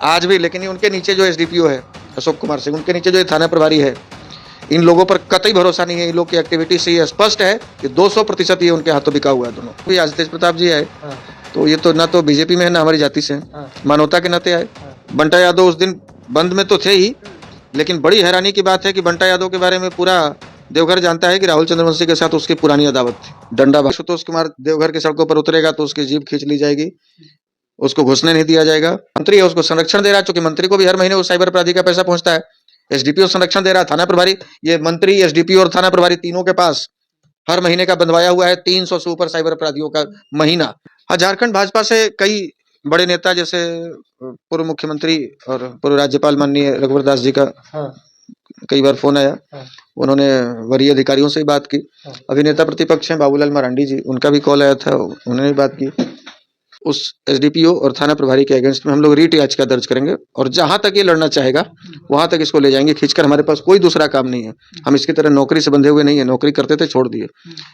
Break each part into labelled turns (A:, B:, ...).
A: आज भी। लेकिन ये उनके नीचे जो एसडीपीओ है अशोक कुमार सिंह, उनके नीचे जो थाना प्रभारी है, इन लोगों पर कतई भरोसा नहीं है। इन लोग की एक्टिविटी से ये स्पष्ट है कि 200% ये उनके हाथों बिका हुआ है दोनों। कोई आज तेज प्रताप जी आए तो ये तो ना तो बीजेपी में है ना हमारी जाति से है, मानवता के नाते आए। बंटा यादव उस दिन बंद में तो थे ही, लेकिन बड़ी हैरानी की बात है कि बंटा यादव के बारे में पूरा देवघर जानता है कि राहुल चंद्रवंशी के साथ उसकी पुरानी अदावत थी। डंडा आशुतोष कुमार देवघर की सड़कों पर उतरेगा तो उसकी जीभ खींच ली जाएगी, उसको घुसने नहीं दिया जाएगा। मंत्री है, उसको संरक्षण दे रहा है, क्योंकि मंत्री को भी हर महीने वो साइबर अपराधी का पैसा पहुंचता है। एसडीपीओ संरक्षण दे रहा है, थाना प्रभारी, ये मंत्री, एसडीपीओ और थाना प्रभारी तीनों के पास हर महीने का बंधवाया हुआ है 300 से ऊपर साइबर अपराधियों का महीना। हाँ, झारखंड भाजपा से कई बड़े नेता जैसे पूर्व मुख्यमंत्री और पूर्व राज्यपाल माननीय रघुवर दास जी का कई बार फोन आया, उन्होंने वरीय अधिकारियों से भी बात की। अभिनेता प्रतिपक्ष हैं बाबूलाल मरांडी जी, उनका भी कॉल आया था, उन्होंने भी बात की। उस एसडीपीओ और थाना प्रभारी के अगेंस्ट में हम लोग रीट याचिका दर्ज करेंगे और जहां तक ये लड़ना चाहेगा वहां तक इसको ले जाएंगे खींचकर। हमारे पास कोई दूसरा काम नहीं है, हम इसकी तरह नौकरी से बंधे हुए नहीं है, नौकरी करते थे छोड़ दिए,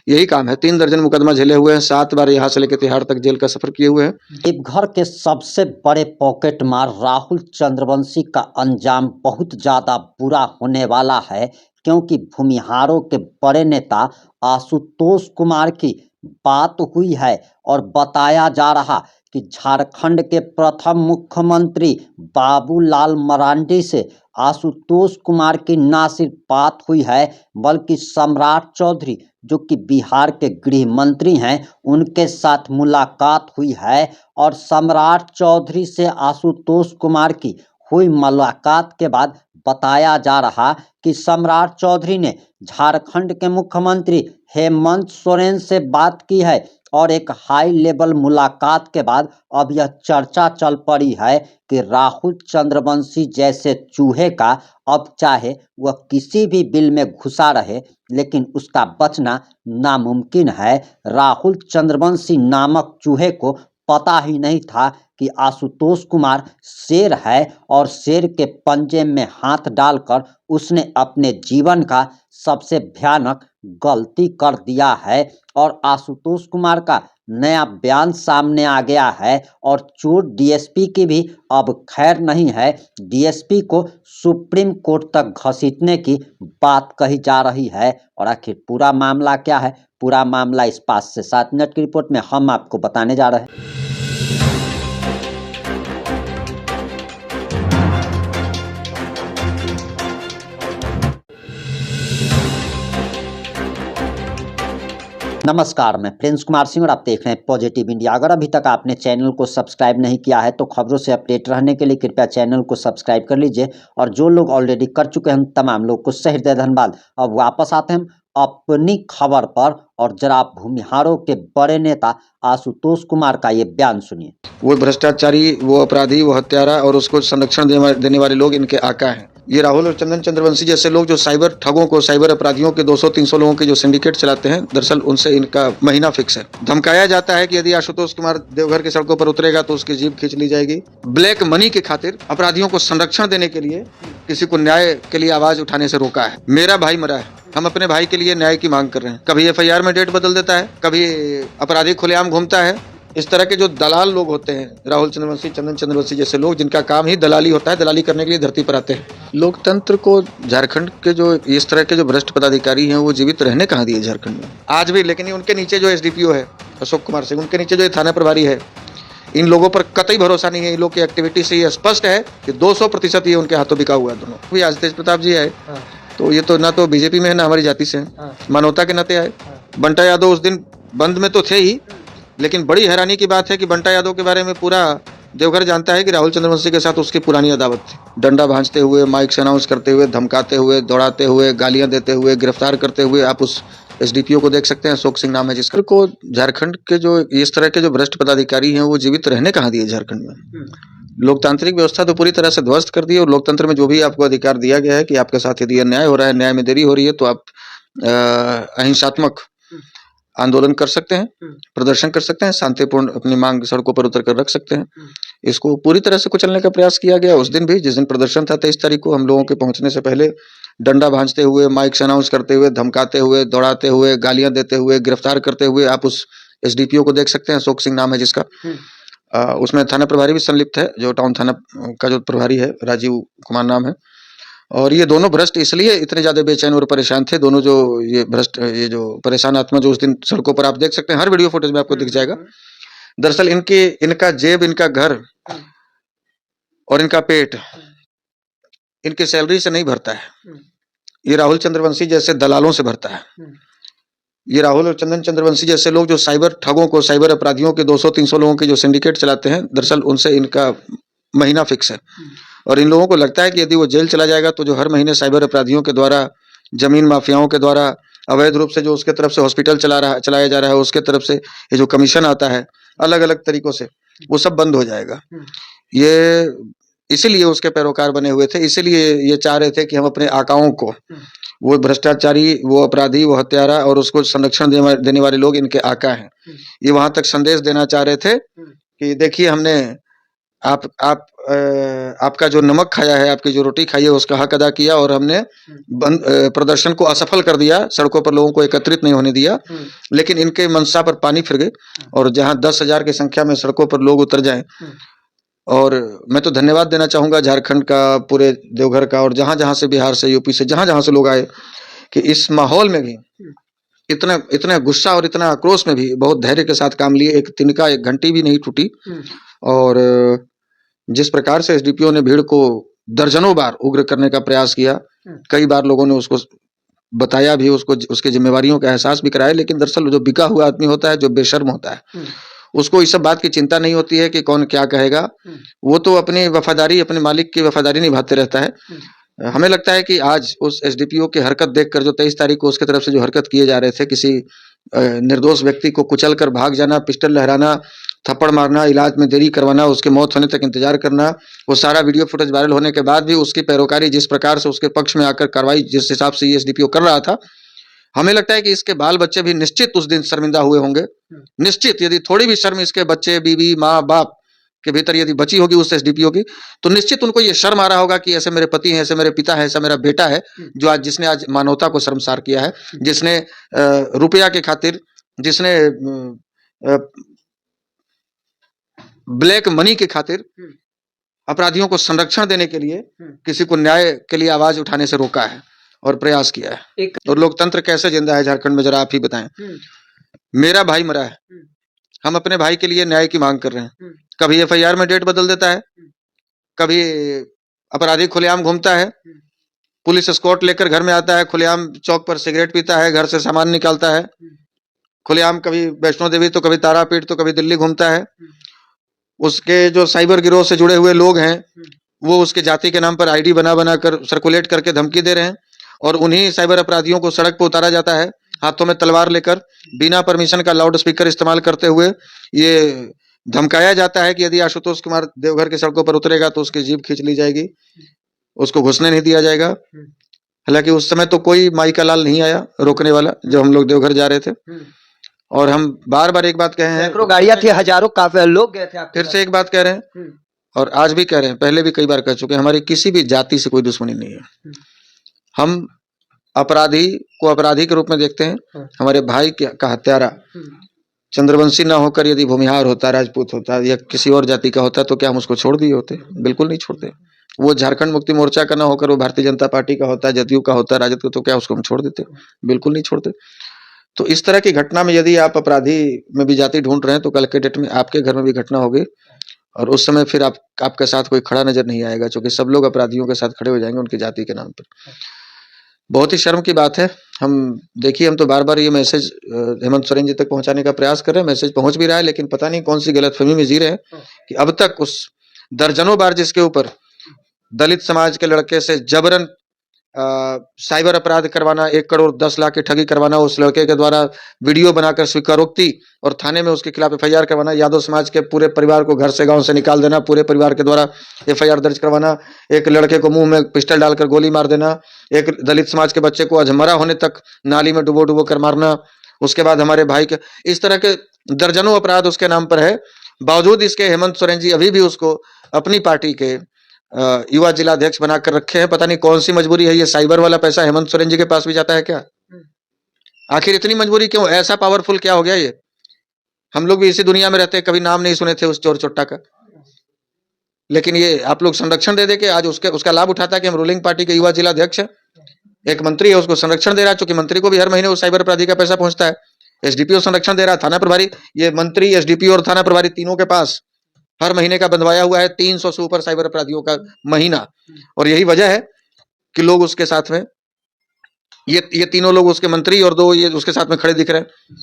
A: यही काम है। 3 दर्जन मुकदमा झेले हुए हैं, 7 बार यहाँ से लेकर तिहाड़ तक जेल का सफर किए हुए हैं।
B: देवघर के सबसे बड़े पॉकेट मार राहुल चंद्रवंशी का अंजाम बहुत ज्यादा बुरा होने वाला है, क्योंकि भूमिहारों के बड़े नेता आशुतोष कुमार की बात हुई है और बताया जा रहा कि झारखंड के प्रथम मुख्यमंत्री बाबूलाल मरांडी से आशुतोष कुमार की ना सिर्फ बात हुई है, बल्कि सम्राट चौधरी जो कि बिहार के गृह मंत्री हैं, उनके साथ मुलाकात हुई है। और सम्राट चौधरी से आशुतोष कुमार की हुई मुलाकात के बाद बताया जा रहा कि सम्राट चौधरी ने झारखंड के मुख्यमंत्री हेमंत सोरेन से बात की है और एक हाई लेवल मुलाकात के बाद अब यह चर्चा चल पड़ी है कि राहुल चंद्रवंशी जैसे चूहे का अब चाहे वह किसी भी बिल में घुसा रहे, लेकिन उसका बचना नामुमकिन है। राहुल चंद्रवंशी नामक चूहे को पता ही नहीं था कि आशुतोष कुमार शेर है और शेर के पंजे में हाथ डालकर उसने अपने जीवन का सबसे भयानक गलती कर दिया है। और आशुतोष कुमार का नया बयान सामने आ गया है और चोट डीएसपी की भी अब खैर नहीं है। डीएसपी को सुप्रीम कोर्ट तक घसीटने की बात कही जा रही है। और आखिर पूरा मामला क्या है, पूरा मामला इस 5 से 7 मिनट की रिपोर्ट में हम आपको बताने जा रहे हैं। नमस्कार, मैं प्रिंस कुमार सिंह और आप देख रहे हैं पॉजिटिव इंडिया। अगर अभी तक आपने चैनल को सब्सक्राइब नहीं किया है तो खबरों से अपडेट रहने के लिए कृपया चैनल को सब्सक्राइब कर लीजिए। और जो लोग ऑलरेडी कर चुके हैं, तमाम लोग को सही हृदय धन्यवाद। अब वापस आते हैं अपनी खबर पर, और जरा आप भूमिहारों के बड़े नेता आशुतोष कुमार का ये बयान सुनिए।
A: वो भ्रष्टाचारी, वो अपराधी, वो हत्यारा और उसको संरक्षण देने वाले लोग इनके आका हैं। ये राहुल और चंदन चंद्रवंशी जैसे लोग जो साइबर ठगों को, साइबर अपराधियों के 200-300 लोगों के जो सिंडिकेट चलाते हैं, दरअसल उनसे इनका महीना फिक्स है। धमकाया जाता है कि यदि आशुतोष कुमार देवघर की सड़कों पर उतरेगा तो उसकी जीभ खींच ली जाएगी। ब्लैक मनी की खातिर अपराधियों को संरक्षण देने के लिए किसी को न्याय के लिए आवाज उठाने से रोका है। मेरा भाई मरा है, हम अपने भाई के लिए न्याय की मांग कर रहे हैं। कभी एफआईआर में डेट बदल देता है, कभी अपराधी खुलेआम घूमता है। इस तरह के जो दलाल लोग होते हैं, राहुल चंद्रवंशी, चंदन चंद्रवंशी जैसे लोग, जिनका काम ही दलाली होता है, दलाली करने के लिए धरती पर आते हैं। लोकतंत्र को झारखंड के जो इस तरह के जो भ्रष्ट पदाधिकारी हैं वो जीवित रहने कहाँ दिए झारखंड में आज भी। लेकिन उनके नीचे जो एसडीपीओ है अशोक कुमार सिंह, उनके नीचे जो थाना प्रभारी है, इन लोगों पर कतई भरोसा नहीं है। इन लोग की एक्टिविटी से ये स्पष्ट है कि 200% ये उनके हाथों बिका हुआ है दोनों। कोई आज तेज प्रताप जी आए तो ये तो ना तो बीजेपी में है ना हमारी जाति से है, मानवता के नाते आए। बंटा यादव उस दिन बंद में तो थे ही, लेकिन बड़ी हैरानी की बात है कि बंटा यादव के बारे में पूरा देवघर जानता है कि राहुल चंद्रवंशी के साथ उसकी पुरानी अदावत थी। डंडा भांजते हुए, माइक से अनाउंस करते हुए, धमकाते हुए, दौड़ाते हुए, गालियां देते हुए, गिरफ्तार करते हुए आप उस एसडीपीओ को देख सकते हैं, अशोक सिंह नाम है जिसका। को झारखंड के जो इस तरह के जो भ्रष्ट पदाधिकारी हैं वो जीवित रहने कहाँ दिए झारखंड में। लोकतांत्रिक व्यवस्था तो पूरी तरह से ध्वस्त कर दी है। और लोकतंत्र में जो भी आपको अधिकार दिया गया है कि आपके साथ यदि अन्याय हो रहा है, न्याय में देरी हो रही है, तो आप अहिंसात्मक आंदोलन कर सकते हैं, प्रदर्शन कर सकते हैं, शांतिपूर्ण अपनी मांग सड़कों पर उतर कर रख सकते हैं। इसको पूरी तरह से कुचलने का प्रयास किया गया। उस दिन भी, जिस दिन प्रदर्शन था 23 तारीख को, हम लोगों के पहुंचने से पहले डंडा भांजते हुए, माइक से अनाउंस करते हुए, धमकाते हुए, दौड़ाते हुए, गालियां देते हुए, गिरफ्तार करते हुए आप उस एसडीपीओ को देख सकते हैं, अशोक सिंह नाम है जिसका। उसमें थाना प्रभारी भी संलिप्त है, जो टाउन थाना का जो प्रभारी है, राजीव कुमार नाम है। और ये दोनों भ्रष्ट इसलिए इतने ज़्यादा बेचैन और परेशान थे, दोनों जो ये भ्रष्ट, ये जो परेशान आत्मा जो उस दिन सड़कों पर आप देख सकते हैं, हर वीडियो फुटेज में आपको दिख जाएगा। दरअसल इनका जेब, इनका घर और इनका पेट इनकी सैलरी से नहीं भरता है। ये राहुल चंद्रवंशी जैसे दलालों से भरता है। ये राहुल और चंदन चंद्रवंशी जैसे लोग जो साइबर ठगों को, साइबर अपराधियों के 200-300 लोगों के जो सिंडिकेट चलाते हैं, दरअसल उनसे इनका महीना फिक्स है। और इन लोगों को लगता है कि यदि वो जेल चला जाएगा तो जो हर महीने साइबर अपराधियों के द्वारा, जमीन माफियाओं के द्वारा अवैध रूप से जो उसके तरफ से हॉस्पिटल चलाया जा रहा है, उसके तरफ से ये जो कमीशन आता है अलग अलग तरीकों से, वो सब बंद हो जाएगा। ये इसीलिए उसके पैरोकार बने हुए थे, इसीलिए ये चाह रहे थे कि हम अपने आकाओं को, वो भ्रष्टाचारी, वो अपराधी, वो हत्यारा और उसको संरक्षण देने वाले लोग इनके आका हैं। ये वहां तक संदेश देना चाह रहे थे कि देखिए, हमने आपका जो नमक खाया है, आपकी जो रोटी खाई है, उसका हक अदा किया और हमने प्रदर्शन को असफल कर दिया, सड़कों पर लोगों को एकत्रित नहीं होने दिया। लेकिन इनके मंशा पर पानी फिर गए और जहां 10,000 की संख्या में सड़कों पर लोग उतर जाएं। और मैं तो धन्यवाद देना चाहूंगा झारखंड का, पूरे देवघर का, और जहां जहां से, बिहार से, यूपी से, जहां जहां से लोग आए, कि इस माहौल में भी इतना गुस्सा और इतना आक्रोश में भी बहुत धैर्य के साथ काम लिए। एक तिनका, एक घंटी भी नहीं टूटी। और जिस प्रकार से एसडीपीओ ने भीड़ को दर्जनों बार उग्र करने का प्रयास किया, कई बार लोगों ने उसको बताया भी, उसको उसके जिम्मेवारियों का एहसास भी कराया, लेकिन दरअसल जो बिका हुआ आदमी होता है, जो बेशर्म होता है, उसको इस सब बात की चिंता नहीं होती है कि कौन क्या कहेगा। वो तो अपनी वफादारी, अपने मालिक की वफादारी निभाते रहता है। हमें लगता है कि आज उस एसडीपीओ की हरकत देखकर, जो 23 तारीख को उसके तरफ से जो हरकत किए जा रहे थे, किसी निर्दोष व्यक्ति को कुचलकर भाग जाना, पिस्टल लहराना, थप्पड़ मारना, इलाज में देरी करवाना, उसके मौत होने तक इंतजार करना, वो सारा वीडियो फुटेज वायरल होने के बाद भी उसकी पैरोकारी, जिस प्रकार से उसके पक्ष में आकर कार्रवाई जिस हिसाब से ये एसडीपीओ कर रहा था, हमें लगता है कि इसके बाल बच्चे भी निश्चित उस दिन शर्मिंदा हुए होंगे। निश्चित, यदि थोड़ी भी शर्म इसके बच्चे, बीवी, माँ बाप के भीतर यदि बची होगी उस एसडीपीओ की, तो निश्चित उनको ये शर्म आ रहा होगा कि ऐसे मेरे पति हैं, ऐसे मेरे पिता है, ऐसा मेरा बेटा है, जिसने आज मानवता को शर्मसार किया है, जिसने रुपया के खातिर, जिसने ब्लैक मनी के खातिर अपराधियों को संरक्षण देने के लिए, किसी को न्याय के लिए आवाज उठाने से रोका है और प्रयास किया है। और लोकतंत्र कैसे जिंदा है झारखंड में, जरा आप ही बताएं। मेरा भाई मरा है, हम अपने भाई के लिए न्याय की मांग कर रहे हैं। कभी एफआईआर में डेट बदल देता है, कभी अपराधी खुलेआम घूमता है, पुलिस एस्कॉर्ट लेकर घर में आता है, खुलेआम चौक पर सिगरेट पीता है, घर से सामान निकालता है, खुलेआम कभी वैष्णो देवी तो कभी तारापीठ तो कभी दिल्ली घूमता है। उसके जो साइबर गिरोह से जुड़े हुए लोग हैं, वो उसके जाति के नाम पर आईडी बना कर सर्कुलेट करके धमकी दे रहे हैं, और उन्हीं साइबर अपराधियों को सड़क पर उतारा जाता है, हाथों में तलवार लेकर, बिना परमिशन का लाउड स्पीकर इस्तेमाल करते हुए ये धमकाया जाता है कि यदि आशुतोष कुमार देवघर की सड़कों पर उतरेगा तो उसकी जीभ खींच ली जाएगी, उसको घुसने नहीं दिया जाएगा। हालांकि उस समय तो कोई माई का लाल नहीं आया रोकने वाला, जब हम लोग देवघर जा रहे थे। और हम बार बार एक बात कहे हैं,
C: सैकड़ों गाड़ियां थी, हजारों काफी लोग गए थे।
A: फिर से एक बात कह रहे हैं, और आज भी कह रहे हैं, पहले भी कई बार कह चुके हैं, हमारी किसी भी जाति से कोई दुश्मनी नहीं है। हम अपराधी को अपराधी के रूप में देखते हैं। हमारे भाई का हत्यारा चंद्रवंशी ना होकर यदि भूमिहार होता, राजपूत होता या किसी और जाति का होता, तो क्या हम उसको छोड़ दिए होते? बिल्कुल नहीं छोड़ते। वो झारखंड मुक्ति मोर्चा का ना होकर वो भारतीय जनता पार्टी का होता, जदयू का होता, राजद का, तो क्या उसको हम छोड़ देते? बिल्कुल नहीं छोड़ते। तो इस तरह की घटना में यदि आप अपराधी में भी जाति ढूंढ रहे हैं, तो कल के डेट में आपके घर में भी घटना होगी, और उस समय फिर आपके साथ कोई खड़ा नजर नहीं आएगा, क्योंकि सब लोग अपराधियों के साथ खड़े हो जाएंगे उनकी जाति के नाम पर। बहुत ही शर्म की बात है। हम देखिए, हम तो बार बार ये मैसेज हेमंत सोरेन जी तक पहुंचाने का प्रयास कर रहे हैं, मैसेज पहुंच भी रहा है, लेकिन पता नहीं कौन सी गलतफहमी में जी रहे हैं कि अब तक उस दर्जनों बार जिसके ऊपर दलित समाज के लड़के से जबरन साइबर अपराध करवाना, 1 करोड़ 10 लाख की ठगी करवाना, उस लड़के के द्वारा वीडियो बनाकर स्वीकारोक्ति और थाने में उसके खिलाफ एफआईआर करवाना, यादव समाज के पूरे परिवार को घर से गांव से निकाल देना, पूरे परिवार के द्वारा एफआईआर दर्ज करवाना, एक लड़के को मुंह में पिस्टल डालकर गोली मार देना, एक दलित समाज के बच्चे को अधमरा होने तक नाली में डुबो कर मारना, उसके बाद हमारे भाई के, इस तरह के दर्जनों अपराध उसके नाम पर है। बावजूद इसके हेमंत सोरेन जी अभी भी उसको अपनी पार्टी के युवा जिलाध्यक्ष बनाकर रखे हैं। पता नहीं कौन सी मजबूरी है, ये साइबर वाला पैसा हेमंत सोरेन जी के पास भी जाता है क्या? आखिर इतनी मजबूरी क्यों? ऐसा पावरफुल क्या हो गया ये? हम लोग भी इसी दुनिया में रहते हैं, कभी नाम नहीं सुने थे उस चोर चोट्टा का, लेकिन ये आप लोग संरक्षण दे दे के आज उसका लाभ उठाता है कि हम रूलिंग पार्टी के युवा जिला अध्यक्ष हैं, एक मंत्री है उसको संरक्षण दे रहा है, चूंकि मंत्री को भी हर महीने उस साइबर अपराधी का पैसा पहुंचता है। एसडीपीओ संरक्षण दे रहा है, थाना प्रभारी, ये मंत्री, एसडीपीओ और थाना प्रभारी तीनों के पास हर महीने का बंधवाया हुआ है 300 से ऊपर साइबर अपराधियों का महीना। और यही वजह है कि लोग उसके साथ में, ये तीनों लोग उसके मंत्री और 2 ये उसके साथ में खड़े दिख रहे हैं।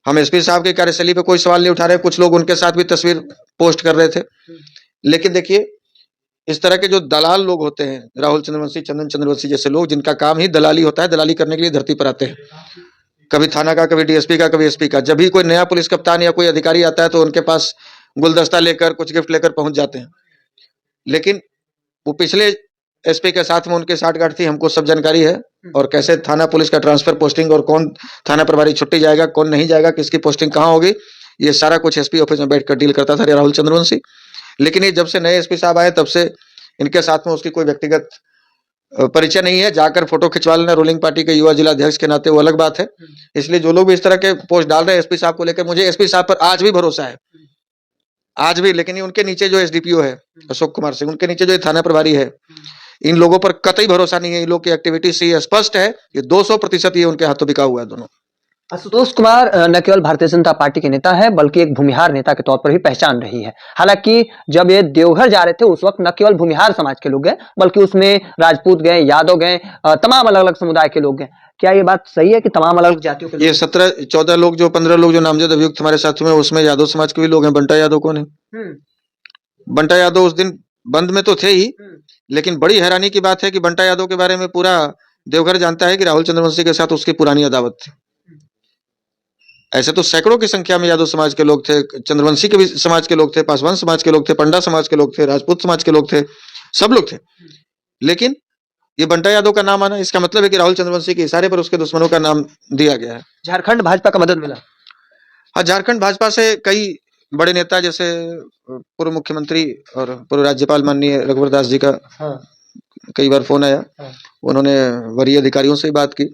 A: हम एसपी साहब के कार्यशैली पे कोई सवाल नहीं उठा रहे, कुछ लोग उनके साथ भी तस्वीर पोस्ट कर रहे थे, लेकिन देखिए इस तरह के जो दलाल लोग होते हैं, राहुल चंद्रवंशी, चंदन चंद्रवंशी जैसे लोग, जिनका काम ही दलाली होता है, दलाली करने के लिए धरती पर आते हैं, कभी थाना का, कभी डीएसपी का, कभी एसपी का। जब भी कोई नया पुलिस कप्तान या कोई अधिकारी आता है तो उनके पास गुलदस्ता लेकर, कुछ गिफ्ट लेकर पहुंच जाते हैं, लेकिन वो पिछले एसपी के साथ में उनके साठगांठ थी, हमको सब जानकारी है, और कैसे थाना पुलिस का ट्रांसफर पोस्टिंग और कौन थाना प्रभारी छुट्टी जाएगा, कौन नहीं जाएगा, किसकी पोस्टिंग कहाँ होगी, ये सारा कुछ एसपी ऑफिस में बैठकर डील करता था राहुल चंद्रवंशी। लेकिन ये जब से नए एसपी साहब आए तब से इनके साथ में उसकी कोई व्यक्तिगत परिचय नहीं है। जाकर फोटो खिंचवा लेना रूलिंग पार्टी के युवा जिला अध्यक्ष के नाते वो अलग बात है। इसलिए जो लोग भी इस तरह के पोस्ट डाल रहे हैं एसपी साहब को लेकर, मुझे एसपी साहब पर आज भी भरोसा है, आज भी। लेकिन उनके नीचे जो एसडीपीओ है अशोक कुमार सिंह, उनके नीचे जो थाना प्रभारी है, इन लोगों पर कतई भरोसा नहीं है। इन लोग की एक्टिविटी से ये स्पष्ट है, ये 200% ये उनके हाथों बिका हुआ है दोनों।
C: आशुतोष कुमार न केवल भारतीय जनता पार्टी के नेता है बल्कि एक भूमिहार नेता के तौर पर भी पहचान रही है। हालांकि जब ये देवघर जा रहे थे उस वक्त न केवल भूमिहार समाज के लोग गए बल्कि उसमें राजपूत गए, यादव गए, तमाम अलग अलग समुदाय के लोग गए। क्या ये बात सही है कि तमाम अलग अलग जातियों के
A: ये 17-14 लोग, जो 15 लोग जो नामजद अभियुक्त हमारे साथ में, उसमें यादव समाज के भी लोग हैं। बंटा यादव कौन है? बंटा यादव उस दिन बंद में तो थे ही, लेकिन बड़ी हैरानी की बात है कि बंटा यादव के बारे में पूरा देवघर जानता है कि राहुल चंद्रवंशी के साथ उसकी पुरानी अदावत थी। ऐसे तो सैकड़ों की संख्या में यादव समाज के लोग थे, चंद्रवंशी के भी समाज के लोग थे, पासवान समाज के लोग थे, पंडा समाज के लोग थे, राजपूत समाज के लोग थे, सब लोग थे। लेकिन ये बंटा यादव का नाम आना, इसका मतलब है कि राहुल चंद्रवंशी के इशारे पर उसके दुश्मनों का नाम दिया गया है।
C: झारखंड भाजपा का मदद मिला?
A: हाँ, झारखंड भाजपा से कई बड़े नेता, जैसे पूर्व मुख्यमंत्री और पूर्व राज्यपाल माननीय रघुवर दास जी का कई बार फोन आया, उन्होंने वरीय अधिकारियों से बात की।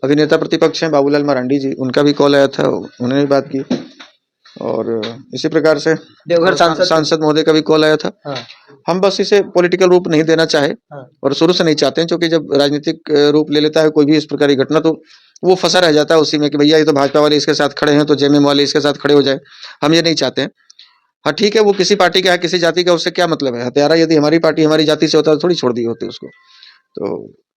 A: अभी नेता प्रतिपक्ष हैं बाबूलाल मरांडी जी, उनका भी कॉल आया था, उन्होंने भी बात की। और इसी प्रकार से
C: देवघर
A: सांसद महोदय का भी कॉल आया था। हम बस इसे पॉलिटिकल रूप नहीं देना चाहे, और शुरू से नहीं चाहते हैं, क्योंकि जब राजनीतिक रूप ले लेता है कोई भी इस प्रकार की घटना तो वो फंसा रह जाता है उसी में कि भैया ये तो भाजपा वाले इसके साथ खड़े हैं तो जेएमएम वाले इसके साथ खड़े हो जाए। हम ये नहीं चाहते हैं। हाँ ठीक है, वो किसी पार्टी का है, किसी जाति का, उससे क्या मतलब है। हत्यारा यदि हमारी पार्टी हमारी जाति से होता तो थोड़ी छोड़ दी होती उसको। तो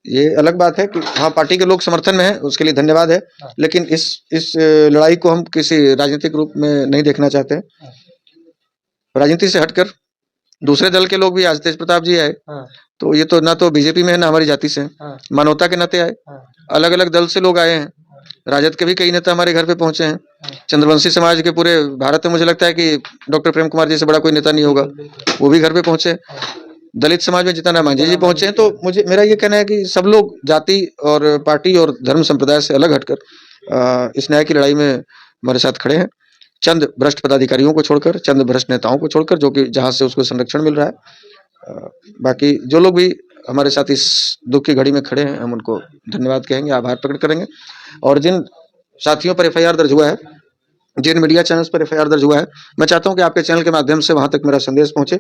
A: ये अलग बात है कि हाँ पार्टी के लोग समर्थन में है, उसके लिए धन्यवाद है, लेकिन इस लड़ाई को हम किसी राजनीतिक रूप में नहीं देखना चाहते हैं। राजनीति से हटकर दूसरे दल के लोग भी, आज तेज प्रताप जी आए, तो ये तो ना तो बीजेपी में है ना हमारी जाति से है, मानवता के नाते आए। अलग अलग दल से लोग आए हैं, राजद के भी कई नेता हमारे घर पे पहुंचे हैं। चंद्रवंशी समाज के पूरे भारत में मुझे लगता है कि डॉक्टर प्रेम कुमार जी से बड़ा कोई नेता नहीं होगा, वो भी घर पे पहुंचे। दलित समाज में जितना मांझी जी पहुंचे हैं। तो मेरा ये कहना है कि सब लोग जाति और पार्टी और धर्म संप्रदाय से अलग हटकर इस न्याय की लड़ाई में हमारे साथ खड़े हैं। चंद भ्रष्ट पदाधिकारियों को छोड़कर, चंद भ्रष्ट नेताओं को छोड़कर, जो कि जहां से उसको संरक्षण मिल रहा है। बाकी जो लोग भी हमारे साथ इस दुख की घड़ी में खड़े हैं, हम उनको धन्यवाद कहेंगे, आभार प्रकट करेंगे। और जिन साथियों पर एफआईआर दर्ज हुआ है, जिन मीडिया चैनल्स पर एफआईआर दर्ज हुआ है, मैं चाहता हूं कि आपके चैनल के माध्यम से वहां तक मेरा संदेश पहुंचे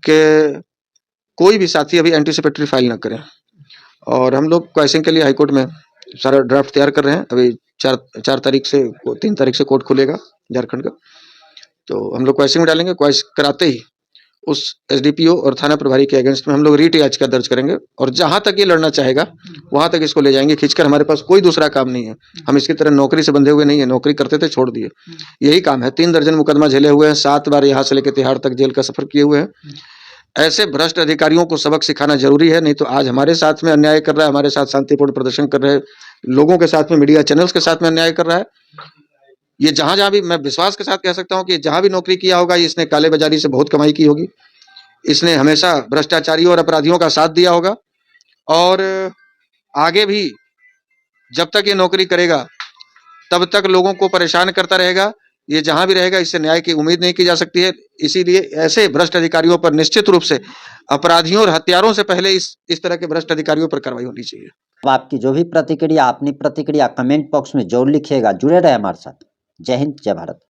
A: कि कोई भी साथी अभी एंटीसिपेटरी फाइल न करें। और हम लोग क्वाइसिंग के लिए हाईकोर्ट में सारा ड्राफ्ट तैयार कर रहे हैं। अभी 4 तारीख से 3 तारीख से कोर्ट खुलेगा झारखंड का, तो हम लोग क्वाइसिंग में डालेंगे। क्वाइस कराते ही उस एसडीपीओ और थाना प्रभारी के अगेंस्ट में हम लोग रीट याचिका दर्ज करेंगे, और जहां तक ये लड़ना चाहेगा वहां तक इसको ले जाएंगे खींचकर। हमारे पास कोई दूसरा काम नहीं है, हम इसकी तरह नौकरी से बंधे हुए नहीं है, नौकरी करते थे छोड़ दिए, यही काम है। 3 दर्जन मुकदमा झेले हुए हैं, 7 बार यहाँ से लेकर तिहाड़ तक जेल का सफर किए हुए हैं। ऐसे भ्रष्ट अधिकारियों को सबक सिखाना जरूरी है, नहीं तो आज हमारे साथ में अन्याय कर रहा है, हमारे साथ शांतिपूर्ण प्रदर्शन कर रहे लोगों के साथ में, मीडिया चैनल्स के साथ में अन्याय कर रहा है। ये जहां भी, मैं विश्वास के साथ कह सकता हूं कि जहां भी नौकरी किया होगा, इसने काले बाजारी से बहुत कमाई की होगी, इसने हमेशा भ्रष्टाचारियों और अपराधियों का साथ दिया होगा, और आगे भी जब तक ये नौकरी करेगा तब तक लोगों को परेशान करता रहेगा। ये जहां भी रहेगा, इससे न्याय की उम्मीद नहीं की जा सकती है। इसीलिए ऐसे भ्रष्ट अधिकारियों पर निश्चित रूप से, अपराधियों और हत्यारों से पहले इस तरह के भ्रष्ट अधिकारियों पर कार्रवाई होनी चाहिए।
B: अब आपकी जो भी प्रतिक्रिया, अपनी प्रतिक्रिया कमेंट बॉक्स में जरूर लिखिएगा। जुड़े रहे हमारे साथ। जय हिंद, जय भारत।